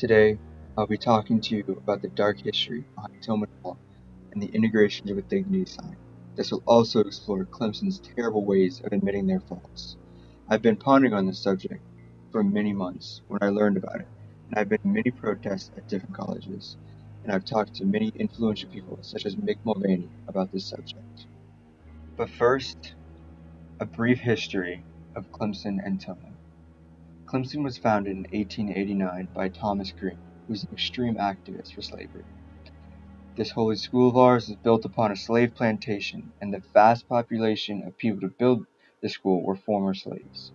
Today, I'll be talking to you about the dark history behind Tillman Hall and the integration of a dignity sign. This will also explore Clemson's terrible ways of admitting their faults. I've been pondering on this subject for many months when I learned about it, and I've been to many protests at different colleges, and I've talked to many influential people such as Mick Mulvaney about this subject. But first, a brief history of Clemson and Tillman. Clemson was founded in 1889 by Thomas Green, who was an extreme activist for slavery. This holy school of ours was built upon a slave plantation, and the vast population of people to build the school were former slaves.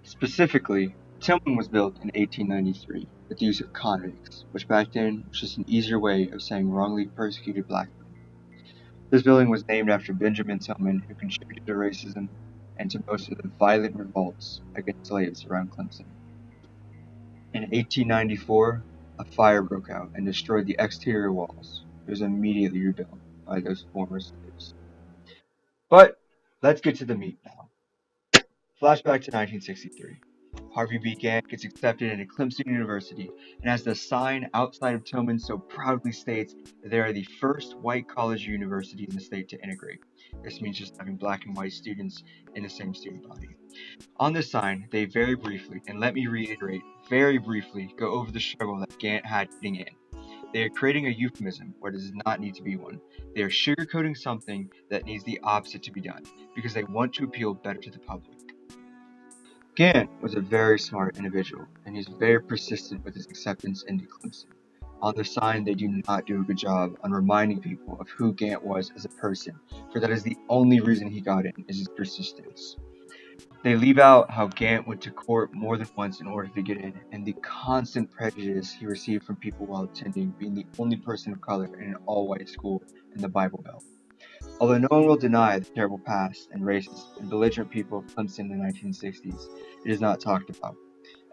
Specifically, Tillman was built in 1893 with the use of convicts, which back then was just an easier way of saying wrongly persecuted black men. This building was named after Benjamin Tillman, who contributed to racism and to most of the violent revolts against slaves around Clemson. In 1894, a fire broke out and destroyed the exterior walls. It was immediately rebuilt by those former slaves. But let's get to the meat now. Flashback to 1963. Harvey B. Gantt gets accepted into Clemson University, and as the sign outside of Tillman so proudly states, they are the first white college university in the state to integrate. This means just having black and white students in the same student body. On this sign, they very briefly, and let me reiterate, very briefly, go over the struggle that Gantt had getting in. They are creating a euphemism where it does not need to be one. They are sugarcoating something that needs the opposite to be done, because they want to appeal better to the public. Gantt was a very smart individual, and he was very persistent with his acceptance into Clemson. On the sign, they do not do a good job on reminding people of who Gantt was as a person, for that is the only reason he got in, is his persistence. They leave out how Gantt went to court more than once in order to get in, and the constant prejudice he received from people while attending, being the only person of color in an all-white school in the Bible Belt. Although no one will deny the terrible past and racist and belligerent people of Clemson in the 1960s, it is not talked about,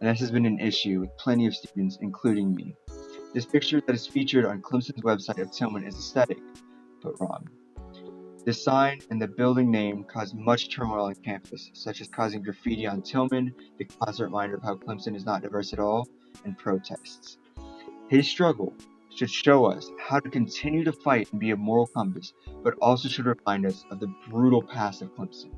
and this has been an issue with plenty of students, including me. This picture that is featured on Clemson's website of Tillman is aesthetic, but wrong. The sign and the building name caused much turmoil on campus, such as causing graffiti on Tillman, the constant reminder of how Clemson is not diverse at all, and protests. His struggle should show us how to continue to fight and be a moral compass, but also should remind us of the brutal past of Clemson.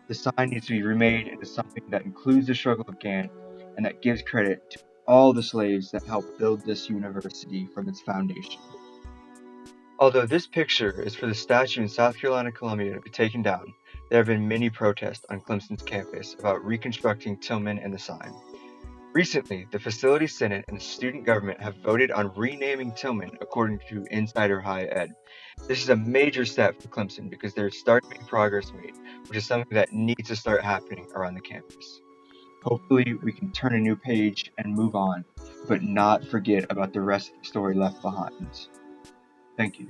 The sign needs to be remade into something that includes the struggle of Gantt and that gives credit to all the slaves that helped build this university from its foundation. Although this picture is for the statue in South Carolina, Columbia to be taken down, there have been many protests on Clemson's campus about reconstructing Tillman and the sign. Recently, the Facility Senate and the student government have voted on renaming Tillman according to Insider High Ed. This is a major step for Clemson because there is starting to be progress made, which is something that needs to start happening around the campus. Hopefully, we can turn a new page and move on, but not forget about the rest of the story left behind. Thank you.